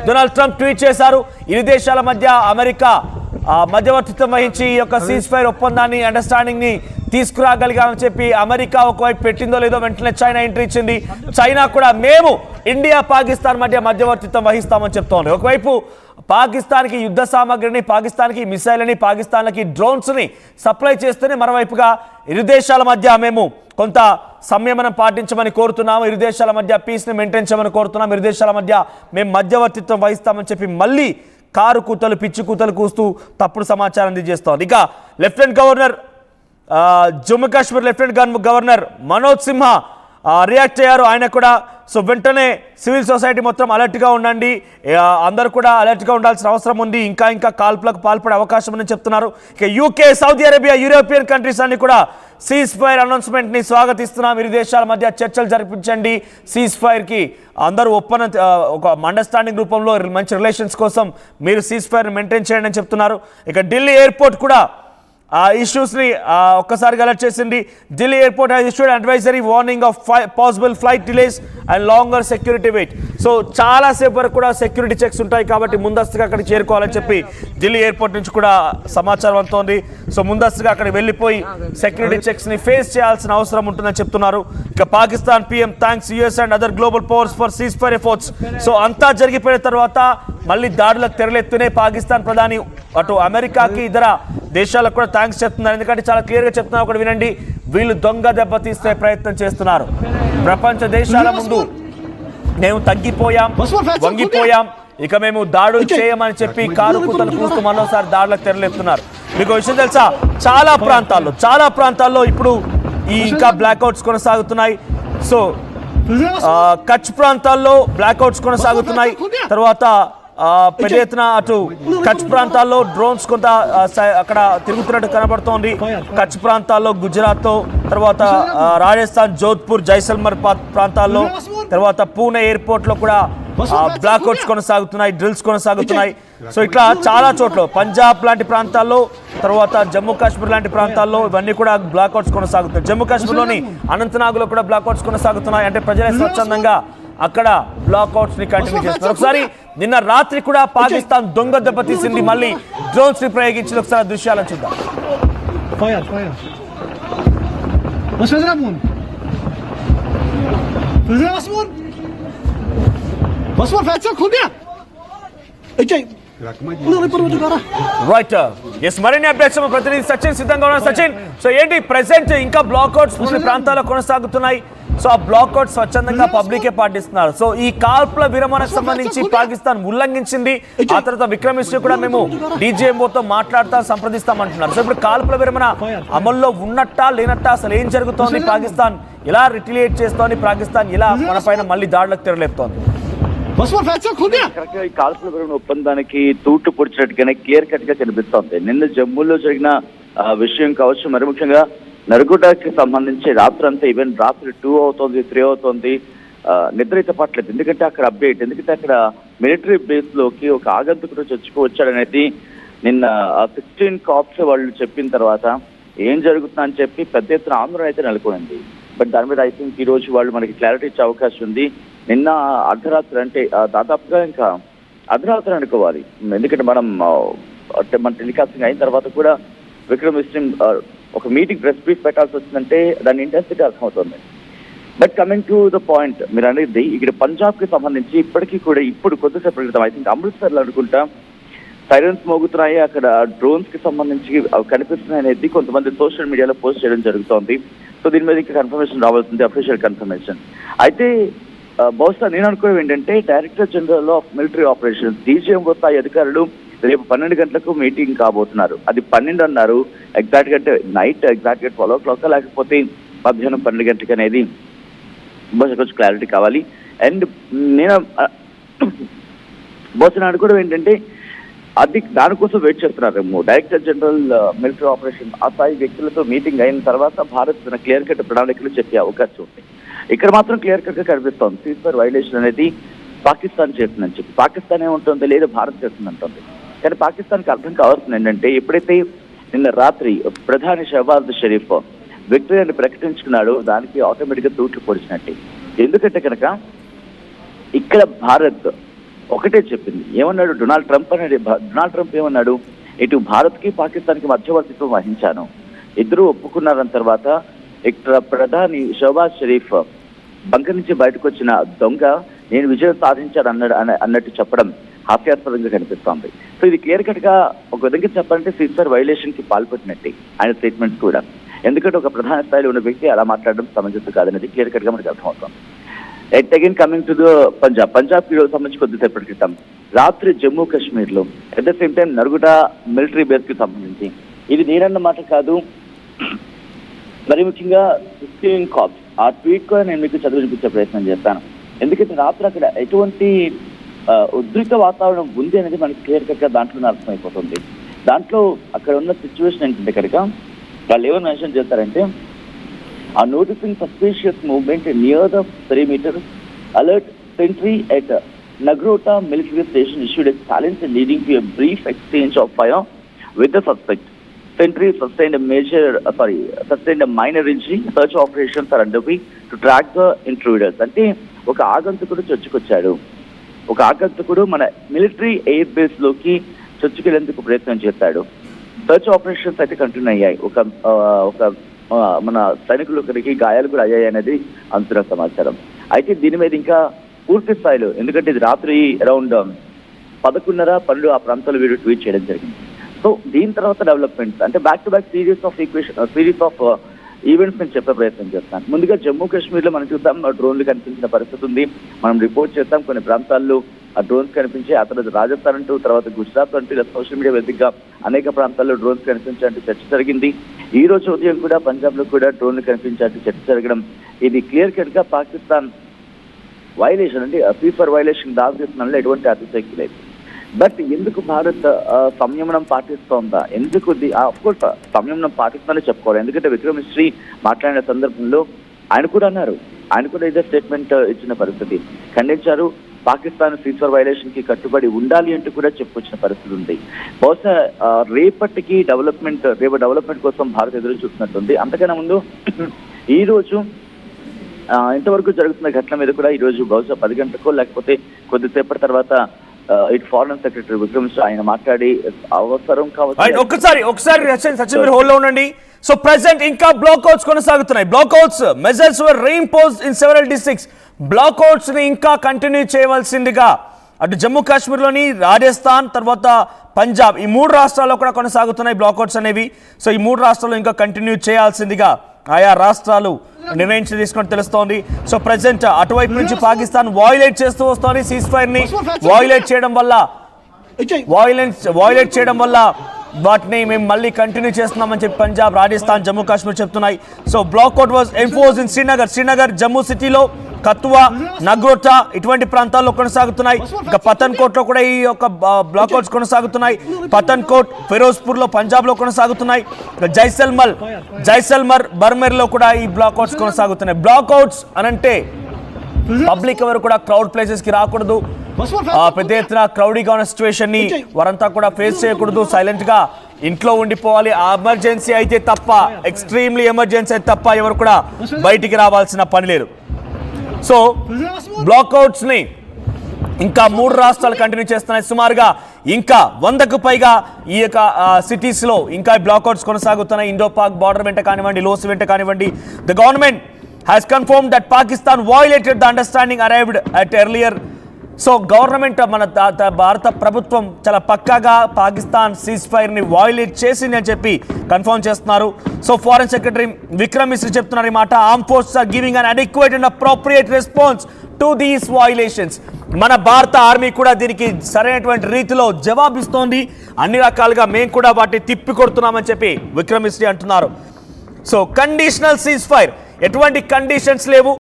Donald Trump tweet చేశారు. ఇరు దేశాల మధ్య అమెరికా మధ్యవర్తిత్వం వహించి ఈ యొక్క సీజ్ ఫైర్ ఒప్పందాన్ని అండర్స్టాండింగ్ ని తీసుకురాగలిగామని చెప్పి అమెరికా ఒకవైపు పెట్టిందో లేదో వెంటనే చైనా ఎంట్రీ ఇచ్చింది. చైనా కూడా మేము ఇండియా పాకిస్తాన్ మధ్య మధ్యవర్తిత్వం వహిస్తామని చెప్తోంది. ఒకవైపు పాకిస్తాన్కి యుద్ధ సామాగ్రిని, పాకిస్తాన్కి మిసైల్ని, పాకిస్తాన్కి డ్రోన్స్ని సప్లై చేస్తేనే మరోవైపుగా ఇరు దేశాల మధ్య మేము కొంత సంయమనం పాటించమని కోరుతున్నాము, ఇరు దేశాల మధ్య పీస్ని మెయింటైన్ చేయమని కోరుతున్నాము, ఇరు దేశాల మధ్య మేము మధ్యవర్తిత్వం వహిస్తామని చెప్పి మళ్ళీ కారు కూతలు పిచ్చి కూతలు కూస్తూ తప్పుడు సమాచారం అందజేస్తోంది. ఇక lieutenant governor Jammu Kashmir lieutenant governor Manoj Sinha react అయ్యారు. ఆయన కూడా వెంటనే సివిల్ సొసైటీ మొత్తం అలర్ట్గా ఉండండి, అందరూ కూడా అలర్ట్గా ఉండాల్సిన అవసరం ఉంది, ఇంకా కాల్పులకు పాల్పడే అవకాశం ఉందని చెప్తున్నారు. ఇక UK, Saudi Arabia, European countries అన్ని కూడా సీజ్ ఫైర్ అనౌన్స్మెంట్ని స్వాగతిస్తున్నాం, ఇరు దేశాల మధ్య చర్చలు జరిపించండి, సీజ్ ఫైర్కి అందరూ ఒక అండర్స్టాండింగ్ రూపంలో మంచి రిలేషన్స్ కోసం మీరు సీజ్ ఫైర్ మెయింటైన్ చేయండి అని చెప్తున్నారు. ఇక ఢిల్లీ ఎయిర్పోర్ట్ కూడా ఆ ఇష్యూస్ని ఒక్కసారిగా అలర్ట్ చేసింది. Delhi airport has issued advisory warning of possible flight delays and longer security wait. So చాలాసేపు వరకు కూడా సెక్యూరిటీ చెక్స్ ఉంటాయి కాబట్టి ముందస్తుగా అక్కడికి చేరుకోవాలని చెప్పి ఢిల్లీ ఎయిర్పోర్ట్ నుంచి కూడా సమాచారం అందుతోంది. సో ముందస్తుగా అక్కడికి వెళ్ళిపోయి సెక్యూరిటీ చెక్స్ని ఫేస్ చేయాల్సిన అవసరం ఉంటుందని చెప్తున్నారు. ఇక Pakistan PM thanks US and other global powers for cease fire efforts. So అంతా జరిగిపోయిన తర్వాత మళ్ళీ దాడులకు తెరలెత్తునే పాకిస్తాన్ ప్రధాని అటు అమెరికాకి ఇతర దేశాలకు కూడా థ్యాంక్స్ చెప్తున్నారు. ఎందుకంటే చాలా క్లియర్గా చెప్తున్నారు, ఒకటి వినండి, వీళ్ళు దొంగ దెబ్బతీస్తే ప్రయత్నం చేస్తున్నారు, ప్రపంచ దేశాల ముందు మేము తగ్గిపోయాం, వంగిపోయాం, ఇక మేము దాడులు చేయమని చెప్పి కారు కూతలు కూస్తూ మరోసారి దాడులకు తెరలేస్తున్నారు. మీకు విషయం తెలుసా, చాలా ప్రాంతాల్లో ఇప్పుడు ఈ ఇంకా బ్లాక్అవుట్స్ కొనసాగుతున్నాయి. సో కచ్ ప్రాంతాల్లో బ్లాక్అవుట్స్ కొనసాగుతున్నాయి. తర్వాత పెద్ద ఎత్తున అటు కచ్ ప్రాంతాల్లో డ్రోన్స్ కొంత అక్కడ తిరుగుతున్నట్టు కనబడుతోంది. కచ్ ప్రాంతాల్లో గుజరాత్తో, తర్వాత రాజస్థాన్, జోధ్పూర్, జైసల్మర్ ప్రాంతాల్లో, తర్వాత పూణే ఎయిర్పోర్ట్లో కూడా బ్లాక్అవుట్స్ కొనసాగుతున్నాయి, డ్రిల్స్ కొనసాగుతున్నాయి. సో ఇట్లా చాలా చోట్ల పంజాబ్ లాంటి ప్రాంతాల్లో, తర్వాత జమ్మూ కాశ్మీర్ లాంటి ప్రాంతాల్లో ఇవన్నీ కూడా బ్లాక్అవుట్స్ కొనసాగుతున్నాయి. జమ్మూ కాశ్మీర్లోని అనంతనాగ్లో కూడా బ్లాక్అవుట్స్ కొనసాగుతున్నాయి. అంటే ప్రజలే స్వచ్ఛందంగా అక్కడ బ్లాక్అవుట్స్ ని కంటిన్యూ చేస్తున్నారు. ఒకసారి నిన్న రాత్రి కూడా పాకిస్తాన్ దొంగ దెబ్బతీసింది, మళ్ళీ డ్రోన్స్ ని ప్రయోగించి ఒకసారి దృశ్యాలను చూద్దాం. రైట్, ఎస్, మరిన్ని అప్డేట్స్ ప్రతినిధి సచిన్ సిద్ధంగా ఉన్నారు. సచిన్, సో ఏంటి ప్రెసెంట్ ఇంకా బ్లాక్అవుట్స్ కొన్ని ప్రాంతాల్లో కొనసాగుతున్నాయి. సో ఆ బ్లాక్అవుట్ స్వచ్ఛందంగా పబ్లికే పాటిస్తున్నారు. సో ఈ కాల్పుల విరమణకు సంబంధించి పాకిస్తాన్ ఉల్లంఘించింది, ఆ తర్వాత విక్రమిస్తే కూడా మేము డీజీఎంఓతో సంప్రదిస్తామంటున్నారు. సో ఇప్పుడు కాల్పుల విరమణ అమల్లో ఉన్నట్టా లేనట్టా, అసలు ఏం జరుగుతోంది, పాకిస్తాన్ ఎలా రిటిలియేట్ చేస్తోంది, పాకిస్తాన్ ఎలా మన పైన మళ్ళీ దాడులకు తెరలేపుతోంది? ఈ కాల్పుల విరమణ ఒప్పందానికి తూట్లు పొడిచినట్టుగానే క్లియర్ కట్ గా కనిపిస్తోంది. నిన్న జమ్మూలో జరిగిన విషయం కావచ్చు, మరి ముఖ్యంగా నర్గుడాకి సంబంధించి రాత్రి అంతా, ఈవెన్ రాత్రి 2 అవుతోంది, 3 అవుతోంది, నిద్రైతే పట్టలేదు. ఎందుకంటే అక్కడ అప్డేట్, ఎందుకంటే అక్కడ మిలిటరీ బేస్ లోకి ఒక ఆగంతుకుడు చచ్చిపోవచ్చాడనేది నిన్న 16 కాప్స్ వాళ్ళు చెప్పిన తర్వాత ఏం జరుగుతుందా అని చెప్పి పెద్ద ఎత్తున ఆందోళన అయితే నెలకొంది. బట్ దాని మీద ఐ థింక్ ఈ రోజు వాళ్ళు మనకి క్లారిటీ ఇచ్చే అవకాశం ఉంది. నిన్న అర్ధరాత్రి, అంటే దాదాపుగా ఇంకా అర్ధరాత్రి అనుకోవాలి, ఎందుకంటే మన టెలికాస్టింగ్ అయిన తర్వాత కూడా విక్రమ్ మిశ్రీ ఒక మీటింగ్ ప్రెస్ బ్రీఫ్ పెట్టాల్సి వచ్చిందంటే దాని ఇంటెన్సిటీ అర్థమవుతుంది. But coming to the point, మీరు అనేది ఇక్కడ పంజాబ్కి సంబంధించి ఇప్పటికీ కూడా ఇప్పుడు కొద్దిసేపు క్రితం ఐ థింక్ అమృత్సర్లో అనుకుంటా సైరన్స్ మోగుతున్నాయి, అక్కడ డ్రోన్స్ కి సంబంధించి కనిపిస్తున్నాయి అనేది కొంతమంది సోషల్ మీడియాలో పోస్ట్ చేయడం జరుగుతోంది. సో దీని మీద ఇంకా కన్ఫర్మేషన్ రావాల్సింది, అఫీషియల్ కన్ఫర్మేషన్. అయితే బహుశా నేను అనుకోవడం ఏంటంటే, director general of military operations DGMO స్థాయి అధికారులు రేపు 12 గంటలకు మీటింగ్ కాబోతున్నారు. అది 12 అన్నారు, ఎగ్జాక్ట్ గా అంటే నైట్ ఎగ్జాక్ట్ గా 12 o'clock లేకపోతే మధ్యాహ్నం 12 గంటలకు అనేది బహుశా కొంచెం క్లారిటీ కావాలి. అండ్ నేను బహుశా అనుకోవడం ఏంటంటే, అది దానికోసం వెయిట్ చేస్తున్నారు. డైరెక్టర్ జనరల్ మిలిటరీ ఆపరేషన్ ఆ స్థాయి వ్యక్తులతో మీటింగ్ అయిన తర్వాత భారత్ తన క్లియర్ కట్ ప్రణాళికలు చెప్పే అవకాశం ఉంది. ఇక్కడ మాత్రం క్లియర్ కట్ గా కనిపిస్తోంది, సీజ్ ఫైర్ వైలేషన్ అనేది పాకిస్తాన్ చేస్తుందని చెప్పి. పాకిస్తాన్ ఏముంటుంది, లేదు భారత్ చేస్తుందంటుంది. కానీ పాకిస్తాన్కి అర్థం కావాల్సింది ఏంటంటే, ఎప్పుడైతే నిన్న రాత్రి ప్రధాని షహబాజ్ షరీఫ్ విక్టరీని ప్రకటించుకున్నాడో దానికి ఆటోమేటిక్గా తూట్లు పొడిచినట్టే. ఎందుకంటే కనుక ఇక్కడ భారత్ ఒకటే చెప్పింది. ఏమన్నాడు డొనాల్డ్ ట్రంప్ ఏమన్నాడు, ఇటు భారత్కి పాకిస్తాన్కి మధ్యవర్తిత్వం వహించాను, ఇద్దరు ఒప్పుకున్నారన్న తర్వాత ఇక్కడ ప్రధాని షహబాజ్ షరీఫ్ బంకర్ నుంచి బయటకు వచ్చిన దొంగ నేను విజయం సాధించాను అన్నట్టు చెప్పడం హాస్యాస్పదంగా కనిపిస్తోంది. సో ఇది క్లియర్ కట్ గా ఒక విధంగా చెప్పాలంటే సీజర్ వైలేషన్ కి పాల్పడినట్టే ఆయన స్టేట్మెంట్స్ కూడా. ఎందుకంటే ఒక ప్రధాన స్థాయిలో ఉన్న వ్యక్తి అలా మాట్లాడడం సమంజసం కాదనేది క్లియర్ కట్ గా మనకు అర్థమవుతుంది. At again coming to the Punjab కి సంబంధించి కొద్దిసేపటి క్రితం రాత్రి జమ్మూ కాశ్మీర్ లో అట్ ద సేమ్ టైం నరుగుట మిలిటరీ బేస్ కి సంబంధించి ఇది నేనన్న మాట కాదు, మరి ముఖ్యంగా సిస్టీవింగ్ కాప్స్ ఆ ట్వీట్ కూడా నేను మీకు చదివించే ప్రయత్నం చేస్తాను. ఎందుకంటే రాత్రి అక్కడ ఎటువంటి ఉద్రిక్త వాతావరణం ఉంది అనేది మనకి క్లియర్ కట్ గా దాంట్లోనే అర్థమైపోతుంది. దాంట్లో అక్కడ ఉన్న సిచ్యువేషన్ ఏంటంటే కనుక వాళ్ళు ఏమైనా మెన్షన్ చేస్తారంటే ఆ noticing suspicious movement near the perimeter alert sentry at Nagrota military station issued a challenge leading to a brief exchange of fire with the suspect. Sentry sustained a minor injury. Search operations are underway to track the intruders. అంటే ఒక ఆగంతుకుడు చొచ్చుకొచ్చాడు, ఒక ఆగంతుకుడు మన military air base లోకి చొచ్చుకెళ్లేందుకు ప్రయత్నం చేశాడు. Search operations అయితే continue అయ్యాయి. ఒక మన సైనికులకి గాయాలు కూడా అయ్యాయి అనేది అంతున్న సమాచారం. అయితే దీని మీద ఇంకా పూర్తి స్థాయిలో, ఎందుకంటే ఇది రాత్రి అరౌండ్ 11:30-12 ఆ ప్రాంతాల్లో వీడియో ట్వీట్ చేయడం జరిగింది. సో దీని తర్వాత డెవలప్మెంట్స్ అంటే back to back series of events నేను చెప్పే ప్రయత్నం చేస్తాను. ముందుగా జమ్మూ కాశ్మీర్ లో మనం చూద్దాం, డ్రోన్లు కనిపించిన పరిస్థితి ఉంది. మనం రిపోర్ట్ చేస్తాం కొన్ని ప్రాంతాల్లో ఆ డ్రోన్స్ కనిపించి, ఆ తర్వాత రాజస్థాన్ అంటూ, తర్వాత గుజరాత్ అంటూ ఇలా సోషల్ మీడియా వేదికగా అనేక ప్రాంతాల్లో డ్రోన్స్ కనిపించాలంటూ చర్చ జరిగింది. ఈ రోజు ఉదయం కూడా పంజాబ్ లో కూడా డ్రోన్లు కనిపించాలంటూ చర్చ జరగడం ఇది క్లియర్ కట్ గా పాకిస్తాన్ వైలేషన్ అంటే పీసర్ వైలేషన్ దారితీస్తుందని ఎటువంటి అతిశక్తి లేదు. బట్ ఎందుకు భారత్ సంయమనం పాటిస్తోందా, ఎందుకు అఫ్కోర్స్ సంయమనం పాటిస్తుందని చెప్పుకోవాలి. ఎందుకంటే విక్రమ్ మిస్రీ మాట్లాడిన సందర్భంలో ఆయన కూడా ఇదే స్టేట్మెంట్ ఇచ్చిన పరిస్థితి, ఖండించారు. పాకిస్తాన్ సీజర్ వైలేషన్ కి కట్టుబడి ఉండాలి అంటూ కూడా చెప్పుకొచ్చిన పరిస్థితి ఉంది. బహుశా రేపు డెవలప్మెంట్ కోసం భారత్ ఎదురు చూస్తున్నట్టుంది. అంతకన్నా ముందు ఈ రోజు ఇంతవరకు జరుగుతున్న ఘటన మీద కూడా ఈ రోజు బహుశా 10 గంటలకో లేకపోతే కొద్దిసేపటి తర్వాత ఇటు ఫారెన్ సెక్రటరీ విక్రమ్ మిశ్రా ఆయన మాట్లాడి అవసరం కావచ్చు. ఒకసారి సచిన్ మీరు హోల్డ్ లో ఉండండి. సో ప్రెసెంట్ ఇంకా బ్లాక్అవుట్స్ కొనసాగుతున్నాయి. Blackouts measures were reimposed in several districts. Blackouts ని ఇంకా కంటిన్యూ చేయవలసిందిగా అటు జమ్మూ కాశ్మీర్లోని, రాజస్థాన్, తర్వాత పంజాబ్ ఈ 3 రాష్ట్రాల్లో కూడా కొనసాగుతున్నాయి బ్లాక్అవుట్స్ అనేవి. సో ఈ 3 రాష్ట్రాల్లో ఇంకా కంటిన్యూ చేయాల్సిందిగా ఆయా రాష్ట్రాలు నిర్ణయించి తీసుకొని తెలుస్తోంది. సో ప్రెసెంట్ అటువైపు నుంచి పాకిస్తాన్ వాయిలేట్ చేస్తూ వస్తోంది. సీజ్ ఫైర్ ని వాయిలేట్ చేయడం వల్ల వాటిని మేము మళ్ళీ కంటిన్యూ చేస్తున్నామని చెప్పి పంజాబ్, రాజస్థాన్, జమ్మూ కాశ్మీర్ చెప్తున్నాయి. So blackout was imposed in Srinagar, Jammu సిటీలో, కత్వా, నగ్రోటా ఇటువంటి ప్రాంతాల్లో కొనసాగుతున్నాయి. ఇక పతన్కోట్ లో కూడా ఈ యొక్క బ్లాక్అవుట్స్ కొనసాగుతున్నాయి. పతన్కోట్, ఫిరోజ్పూర్ లో పంజాబ్ లో కొనసాగుతున్నాయి. జైసల్మర్, బర్మెర్ లో కూడా ఈ బ్లాక్అవుట్స్ కొనసాగుతున్నాయి. బ్లాక్అవుట్స్ అనంటే పబ్లిక్ ఎవరు కూడా క్రౌడ్ ప్లేసెస్ కి రాకూడదు, పెద్ద ఎత్తున క్రౌడీగా ఉన్న సిచ్యువేషన్ ని వారంతా కూడా ఫేస్ చేయకూడదు, సైలెంట్ గా ఇంట్లో ఉండిపోవాలి. ఎమర్జెన్సీ అయితే తప్ప, ఎక్స్ట్రీమ్లీ ఎమర్జెన్సీ అయితే తప్ప ఎవరు కూడా బయటికి రావాల్సిన పని లేదు. సో బ్లాక్అవుట్స్ ని ఇంకా 3 రాష్ట్రాలు కంటిన్యూ చేస్తున్నాయి. సుమారుగా ఇంకా 100కు పైగా ఈ యొక్క సిటీస్ లో ఇంకా బ్లాక్అవుట్స్ కొనసాగుతున్నాయి. ఇండో పాక్ బార్డర్ వెంట కానివ్వండి, లోసి వెంట కానివ్వండి. The government has confirmed that Pakistan violated the understanding arrived at earlier. So government మన భారత ప్రభుత్వం చాలా పక్కాగా పాకిస్తాన్ సీజ్ ఫైర్ ని వయోలేట్ చేసింది అని చెప్పి కన్ఫర్మ్ చేస్తున్నారు. So foreign secretary Vikram Misri చెప్తున్నారు ఈ మాట. Arm forces are giving an adequate and appropriate response to these violations. మన భారత ఆర్మీ కూడా దీనికి సరైనటువంటి రీతిలో జవాబిస్తోంది. అన్ని రకాలుగా మేము కూడా వాటిని తిప్పి కొడుతున్నామని చెప్పి విక్రమ్ మిశ్రీ అంటున్నారు. సో కండిషనల్ సీజ్ ఫైర్, ఎటువంటి కండిషన్స్ లేవు.